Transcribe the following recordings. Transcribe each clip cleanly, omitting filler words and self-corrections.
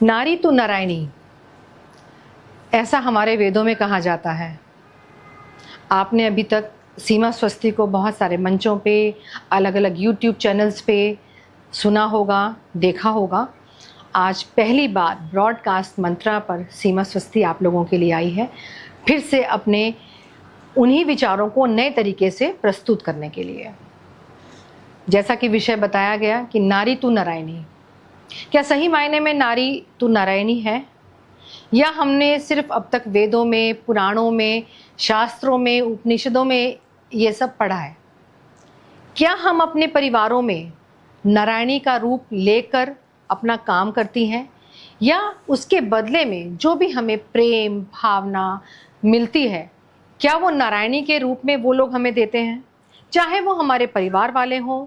नारी तो नारायणी, ऐसा हमारे वेदों में कहा जाता है। आपने अभी तक सीमा स्वस्ति को बहुत सारे मंचों पे, अलग अलग यूट्यूब चैनल्स पे सुना होगा, देखा होगा। आज पहली बार ब्रॉडकास्ट मंत्रा पर सीमा स्वस्ति आप लोगों के लिए आई है, फिर से अपने उन्हीं विचारों को नए तरीके से प्रस्तुत करने के लिए। जैसा कि विषय बताया गया कि नारी तू नारायणी, क्या सही मायने में नारी तू नारायणी है, या हमने सिर्फ अब तक वेदों में, पुराणों में, शास्त्रों में, उपनिषदों में ये सब पढ़ा है? क्या हम अपने परिवारों में नारायणी का रूप लेकर अपना काम करती हैं, या उसके बदले में जो भी हमें प्रेम भावना मिलती है, क्या वो नारायणी के रूप में वो लोग हमें देते हैं? चाहे वो हमारे परिवार वाले हों,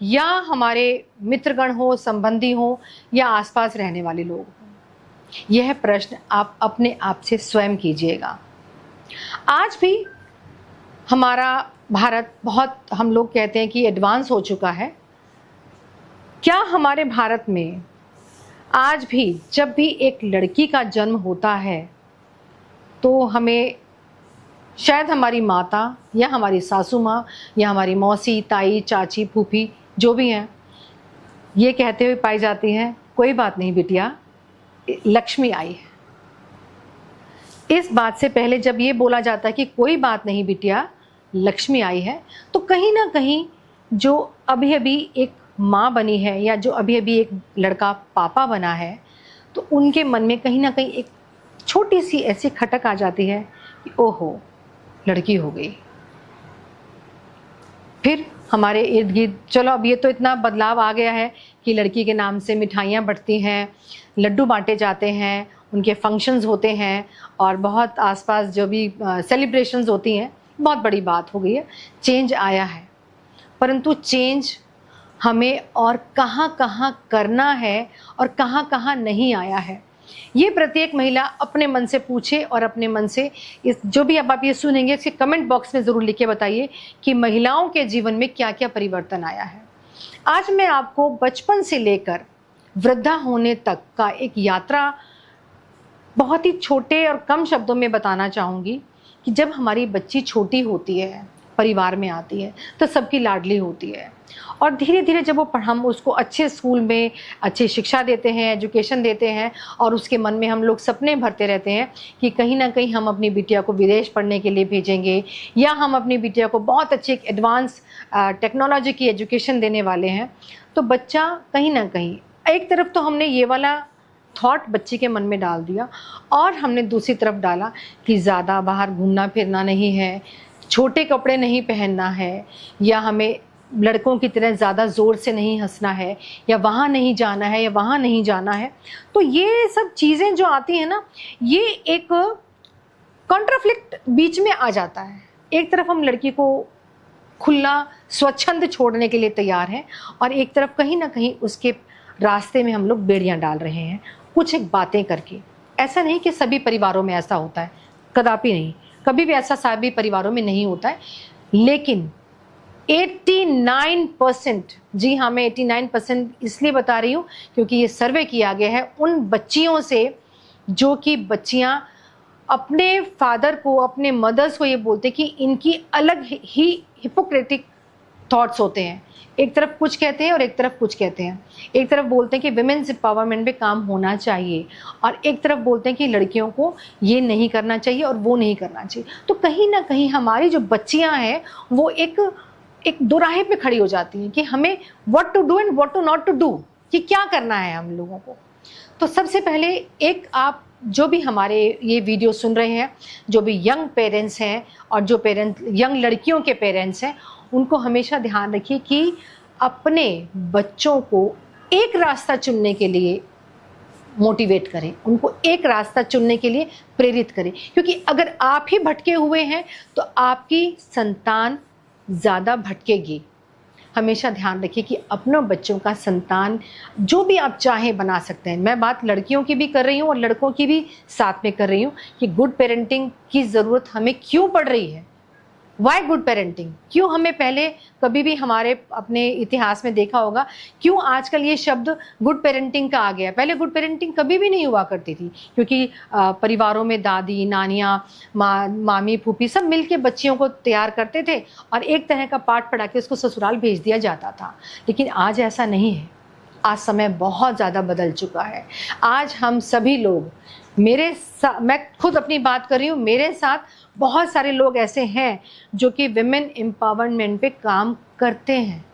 या हमारे मित्रगण हो, संबंधी हो, या आसपास रहने वाले लोग हों। यह प्रश्न आप अपने आप से स्वयं कीजिएगा। आज भी हमारा भारत बहुत, हम लोग कहते हैं कि एडवांस हो चुका है। क्या हमारे भारत में आज भी जब भी एक लड़की का जन्म होता है तो हमें शायद हमारी माता या हमारी सासू माँ या हमारी मौसी, ताई, चाची, फूफी जो भी हैं, ये कहते हुए पाई जाती हैं, कोई बात नहीं बिटिया, लक्ष्मी आई है। इस बात से पहले जब ये बोला जाता है कि कोई बात नहीं बिटिया, लक्ष्मी आई है, तो कहीं ना कहीं जो अभी अभी एक माँ बनी है या जो अभी अभी एक लड़का पापा बना है, तो उनके मन में कहीं ना कहीं एक छोटी सी ऐसी खटक आ जाती है कि ओहो, लड़की हो गई। फिर हमारे इर्द गिर्द, चलो अब ये तो इतना बदलाव आ गया है कि लड़की के नाम से मिठाइयाँ बंटती हैं, लड्डू बांटे जाते हैं, उनके फंक्शंस होते हैं, और बहुत आसपास जो भी सेलिब्रेशंस होती हैं, बहुत बड़ी बात हो गई है। चेंज आया है, परंतु चेंज हमें और कहाँ कहाँ करना है और कहाँ कहाँ नहीं आया है, ये प्रत्येक महिला अपने मन से पूछे और अपने मन से इस जो भी अब आप ये सुनेंगे इसके कमेंट बॉक्स में ज़रूर लिख के बताइए कि महिलाओं के जीवन में क्या क्या परिवर्तन आया है। आज मैं आपको बचपन से लेकर वृद्धा होने तक का एक यात्रा बहुत ही छोटे और कम शब्दों में बताना चाहूँगी कि जब हमारी बच्ची छोटी होती है, परिवार में आती है, तो सबकी लाडली होती है, और धीरे धीरे जब वो हम उसको अच्छे स्कूल में अच्छी शिक्षा देते हैं, एजुकेशन देते हैं, और उसके मन में हम लोग सपने भरते रहते हैं कि कहीं ना कहीं हम अपनी बिटिया को विदेश पढ़ने के लिए भेजेंगे, या हम अपनी बिटिया को बहुत अच्छी एक एडवांस टेक्नोलॉजी की एजुकेशन देने वाले हैं, तो बच्चा कहीं ना कहीं एक तरफ तो हमने ये वाला थॉट बच्चे के मन में डाल दिया, और हमने दूसरी तरफ डाला कि ज़्यादा बाहर घूमना फिरना नहीं है, छोटे कपड़े नहीं पहनना है, या हमें लड़कों की तरह ज़्यादा ज़ोर से नहीं हंसना है, या वहाँ नहीं जाना है, या वहाँ नहीं जाना है। तो ये सब चीज़ें जो आती हैं ना, ये एक कॉन्ट्राफ्लिक्ट बीच में आ जाता है। एक तरफ हम लड़की को खुला स्वच्छंद छोड़ने के लिए तैयार हैं, और एक तरफ कहीं ना कहीं उसके रास्ते में हम लोग बेड़ियाँ डाल रहे हैं कुछ एक बातें करके। ऐसा नहीं कि सभी परिवारों में ऐसा होता है, कदापि नहीं, कभी भी ऐसा सभी परिवारों में नहीं होता है, लेकिन 89%, जी हाँ, मैं 89% इसलिए बता रही हूँ क्योंकि ये सर्वे किया गया है उन बच्चियों से जो कि बच्चियाँ अपने फादर को, अपने मदर्स को ये बोलते कि इनकी अलग ही हिपोक्रेटिक थॉट्स होते हैं। एक तरफ कुछ कहते हैं और एक तरफ कुछ कहते हैं। एक तरफ बोलते हैं कि विमेंस एम्पावरमेंट पे काम होना चाहिए, और एक तरफ बोलते हैं कि लड़कियों को ये नहीं करना चाहिए और वो नहीं करना चाहिए। तो कहीं ना कहीं हमारी जो बच्चियां हैं वो एक दोराहे पे खड़ी हो जाती हैं कि हमें what to do and what to not to do, कि क्या करना है हम लोगों को। तो सबसे पहले एक, आप जो भी हमारे ये वीडियो सुन रहे हैं, जो भी यंग पेरेंट्स हैं और जो पेरेंट्स यंग लड़कियों के पेरेंट्स हैं, उनको हमेशा ध्यान रखिए कि अपने बच्चों को एक रास्ता चुनने के लिए मोटिवेट करें, उनको एक रास्ता चुनने के लिए प्रेरित करें, क्योंकि अगर आप ही भटके हुए हैं तो आपकी संतान ज़्यादा भटकेगी। हमेशा ध्यान रखिए कि अपनों बच्चों का संतान जो भी आप चाहें बना सकते हैं। मैं बात लड़कियों की भी कर रही हूँ और लड़कों की भी साथ में कर रही हूँ कि गुड पेरेंटिंग की ज़रूरत हमें क्यों पड़ रही है। वाई गुड पेरेंटिंग, क्यों हमें पहले कभी भी हमारे अपने इतिहास में देखा होगा, क्यों आजकल ये शब्द गुड पेरेंटिंग का आ गया। पहले गुड पेरेंटिंग कभी भी नहीं हुआ करती थी, क्योंकि परिवारों में दादी नानियाँ मामी फूफी सब मिलके बच्चियों को तैयार करते थे और एक तरह का पाठ पढ़ा के उसको ससुराल भेज दिया जाता था। लेकिन आज ऐसा नहीं है, आज समय बहुत ज़्यादा बदल चुका है। आज हम सभी लोग, मैं खुद अपनी बात कर रही हूँ, मेरे साथ बहुत सारे लोग ऐसे हैं जो कि विमेन एम्पावरमेंट पे काम करते हैं।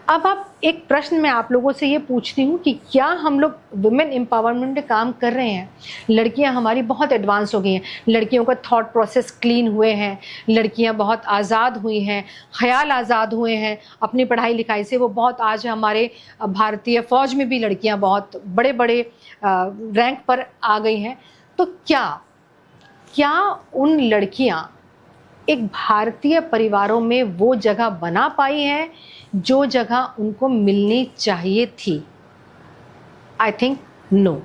अब एक प्रश्न मैं आप लोगों से ये पूछती हूँ कि क्या हम लोग वुमेन एम्पावरमेंट पे काम कर रहे हैं? लड़कियाँ हमारी बहुत एडवांस हो गई हैं, लड़कियों का थॉट प्रोसेस क्लीन हुए हैं, लड़कियाँ बहुत आज़ाद हुई हैं, ख्याल आज़ाद हुए हैं अपनी पढ़ाई लिखाई से। वो बहुत आज हमारे भारतीय फ़ौज में भी लड़कियाँ बहुत बड़े बड़े रैंक पर आ गई हैं। तो क्या उन लड़कियाँ एक भारतीय परिवारों में वो जगह बना पाई हैं जो जगह उनको मिलनी चाहिए थी? I think no.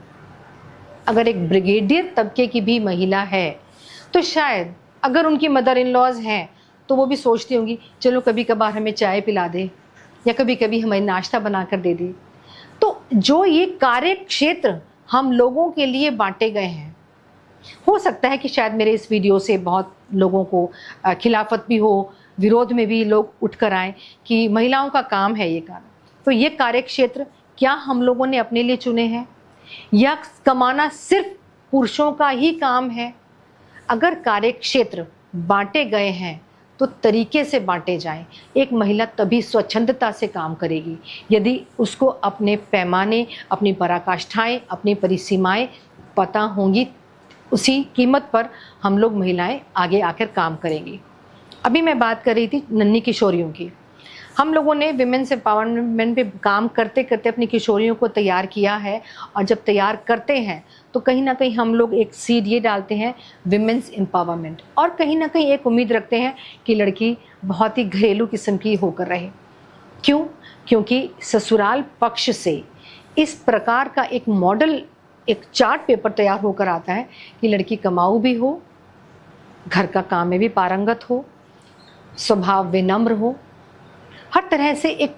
अगर एक ब्रिगेडियर तबके की भी महिला है तो शायद अगर उनकी मदर इन लॉज हैं तो वो भी सोचती होंगी चलो कभी कभार हमें चाय पिला दे या कभी कभी हमें नाश्ता बना कर दे दे। तो जो ये कार्य क्षेत्र हम लोगों के लिए बांटे गए हैं, हो सकता है कि शायद मेरे इस वीडियो से बहुत लोगों को खिलाफत भी हो, विरोध में भी लोग उठ कर आए कि महिलाओं का काम है ये काम। तो ये कार्य क्षेत्र क्या हम लोगों ने अपने लिए चुने हैं या कमाना सिर्फ पुरुषों का ही काम है? अगर कार्य क्षेत्र बांटे गए हैं तो तरीके से बांटे जाएं। एक महिला तभी स्वच्छंदता से काम करेगी यदि उसको अपने पैमाने, अपनी पराकाष्ठाएं, अपनी परिसीमाएं पता होंगी। उसी कीमत पर हम लोग महिलाएं आगे आकर काम करेंगी। अभी मैं बात कर रही थी नन्ही किशोरियों की। हम लोगों ने विमेंस एम्पावरमेंट पे काम करते करते अपनी किशोरियों को तैयार किया है, और जब तैयार करते हैं तो कहीं ना कहीं हम लोग एक सीड ये डालते हैं विमेंस एम्पावरमेंट, और कहीं ना कहीं एक उम्मीद रखते हैं कि लड़की बहुत ही घरेलू किस्म की होकर रहे। क्यों? क्योंकि ससुराल पक्ष से इस प्रकार का एक मॉडल, एक चार्ट पेपर तैयार होकर आता है कि लड़की कमाऊ भी हो, घर का काम में भी पारंगत हो, स्वभाव विनम्र हो, हर तरह से एक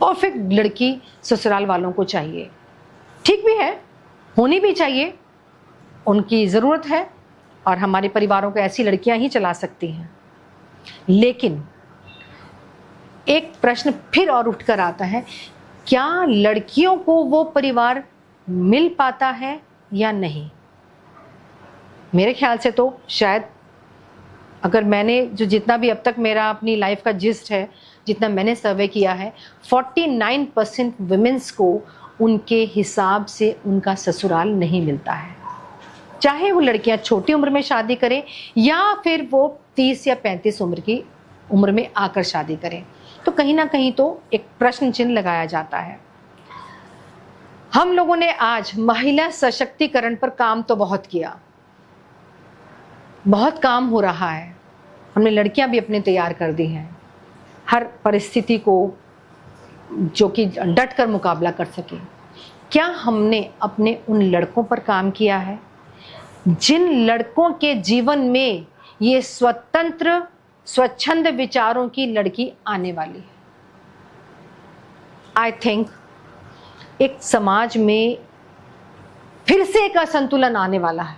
परफेक्ट लड़की ससुराल वालों को चाहिए। ठीक भी है, होनी भी चाहिए, उनकी ज़रूरत है और हमारे परिवारों को ऐसी लड़कियां ही चला सकती हैं। लेकिन एक प्रश्न फिर और उठकर आता है, क्या लड़कियों को वो परिवार मिल पाता है या नहीं? मेरे ख्याल से तो शायद, अगर मैंने जो जितना भी अब तक मेरा अपनी लाइफ का जिस्ट है, जितना मैंने सर्वे किया है, 49% वुमेन्स को उनके हिसाब से उनका ससुराल नहीं मिलता है। चाहे वो लड़कियां छोटी उम्र में शादी करें या फिर वो 30 या 35 उम्र की उम्र में आकर शादी करें, तो कहीं ना कहीं तो एक प्रश्न चिन्ह लगाया जाता है। हम लोगों ने आज महिला सशक्तिकरण पर काम तो बहुत किया, बहुत काम हो रहा है। हमने लड़कियां भी अपने तैयार कर दी हैं हर परिस्थिति को जो कि डट कर मुकाबला कर सके। क्या हमने अपने उन लड़कों पर काम किया है जिन लड़कों के जीवन में ये स्वतंत्र स्वच्छंद विचारों की लड़की आने वाली है? आई थिंक एक समाज में फिर से एक असंतुलन आने वाला है,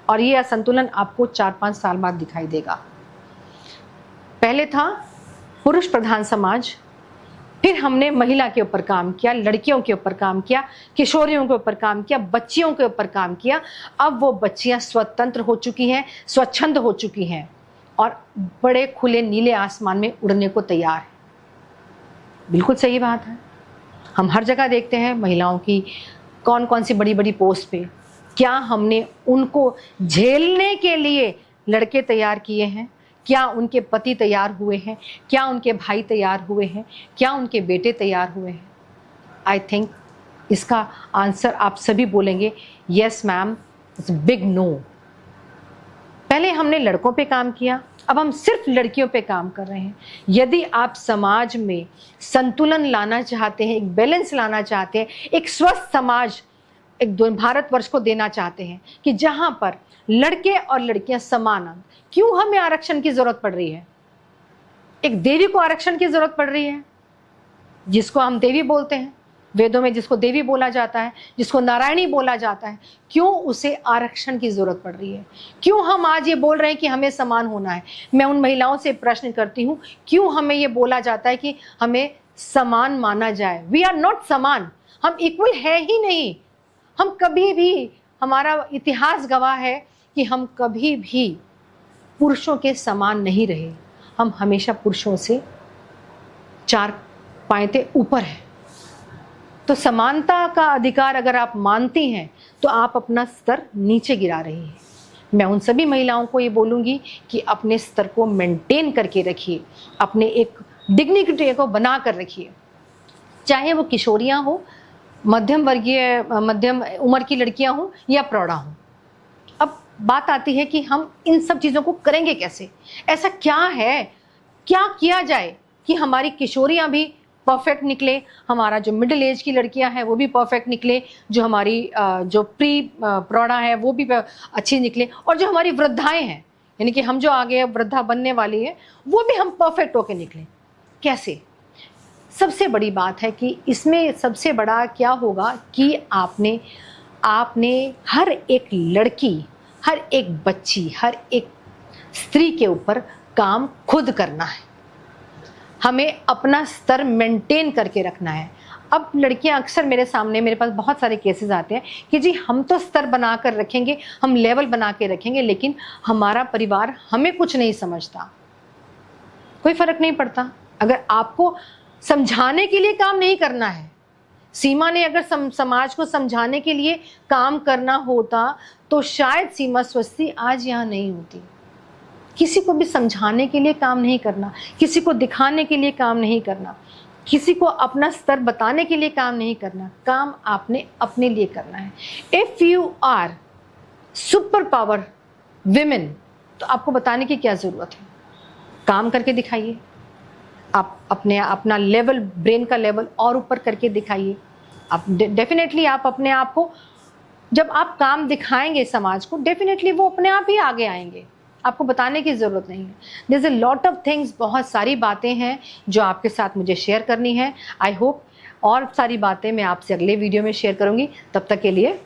और ये असंतुलन आपको 4-5 साल बाद दिखाई देगा। पहले था पुरुष प्रधान समाज, फिर हमने महिला के ऊपर काम किया, लड़कियों के ऊपर काम किया, किशोरियों के ऊपर काम किया, बच्चियों के ऊपर काम किया। अब वो बच्चियां स्वतंत्र हो चुकी हैं, स्वच्छंद हो चुकी हैं और बड़े खुले नीले आसमान में उड़ने को तैयार है। बिल्कुल सही बात है। हम हर जगह देखते हैं महिलाओं की कौन कौन सी बड़ी बड़ी पोस्ट पे। क्या हमने उनको झेलने के लिए लड़के तैयार किए हैं? क्या उनके पति तैयार हुए हैं? क्या उनके भाई तैयार हुए हैं? क्या उनके बेटे तैयार हुए हैं? आई थिंक इसका आंसर आप सभी बोलेंगे yes ma'am, it's big no. पहले हमने लड़कों पे काम किया, अब हम सिर्फ लड़कियों पे काम कर रहे हैं। यदि आप समाज में संतुलन लाना चाहते हैं, एक बैलेंस लाना चाहते हैं, एक स्वस्थ समाज, एक भारतवर्ष को देना चाहते हैं कि जहां पर लड़के और लड़कियां समान अंक, क्यों हमें आरक्षण की जरूरत पड़ रही है? एक देवी को आरक्षण की जरूरत पड़ रही है, जिसको हम देवी बोलते हैं, वेदों में जिसको देवी बोला जाता है, जिसको नारायणी बोला जाता है, क्यों उसे आरक्षण की जरूरत पड़ रही है? क्यों हम आज ये बोल रहे हैं कि हमें समान होना है? मैं उन महिलाओं से प्रश्न करती हूँ, क्यों हमें ये बोला जाता है कि हमें समान माना जाए? वी आर नॉट समान, हम इक्वल है ही नहीं। हम कभी भी, हमारा इतिहास गवाह है कि हम कभी भी पुरुषों के समान नहीं रहे। हम हमेशा पुरुषों से 4 पायते ऊपर है। तो समानता का अधिकार अगर आप मानती हैं तो आप अपना स्तर नीचे गिरा रही हैं। मैं उन सभी महिलाओं को ये बोलूँगी कि अपने स्तर को मेंटेन करके रखिए, अपने एक डिग्निटी को बना कर रखिए, चाहे वो किशोरियाँ हो, मध्यम उम्र की लड़कियाँ हों या प्रौढ़ा हों। अब बात आती है कि हम इन सब चीज़ों को करेंगे कैसे? ऐसा क्या है, क्या किया जाए कि हमारी किशोरियाँ भी परफेक्ट निकले, हमारा जो मिडिल एज की लड़कियां हैं वो भी परफेक्ट निकले, जो हमारी जो प्री प्रौढ़ा है वो भी अच्छी निकले, और जो हमारी वृद्धाएं हैं, यानी कि हम जो आगे वृद्धा बनने वाली है, वो भी हम परफेक्ट होके निकले। कैसे? सबसे बड़ी बात है कि इसमें सबसे बड़ा क्या होगा कि आपने हर एक लड़की, हर एक बच्ची, हर एक स्त्री के ऊपर काम खुद करना है। हमें अपना स्तर मेंटेन करके रखना है। अब लड़कियां अक्सर मेरे पास बहुत सारे केसेस आते हैं कि जी हम तो स्तर बना कर रखेंगे, हम लेवल बना के रखेंगे, लेकिन हमारा परिवार हमें कुछ नहीं समझता। कोई फर्क नहीं पड़ता। अगर आपको समझाने के लिए काम नहीं करना है, सीमा ने अगर समाज को समझाने के लिए काम करना होता तो शायद सीमा स्वस्ति आज यहाँ नहीं होती। किसी को भी समझाने के लिए काम नहीं करना, किसी को दिखाने के लिए काम नहीं करना, किसी को अपना स्तर बताने के लिए काम नहीं करना, काम आपने अपने लिए करना है। If you are super power women, तो आपको बताने की क्या जरूरत है? काम करके दिखाइए। आप अपना लेवल, ब्रेन का लेवल और ऊपर करके दिखाइए। आप डेफिनेटली आप अपने आप को, जब आप काम दिखाएंगे समाज को, डेफिनेटली वो अपने आप ही आगे आएंगे। आपको बताने की ज़रूरत नहीं है। There is a lot of things, बहुत सारी बातें हैं जो आपके साथ मुझे शेयर करनी है। आई होप और सारी बातें मैं आपसे अगले वीडियो में शेयर करूंगी। तब तक के लिए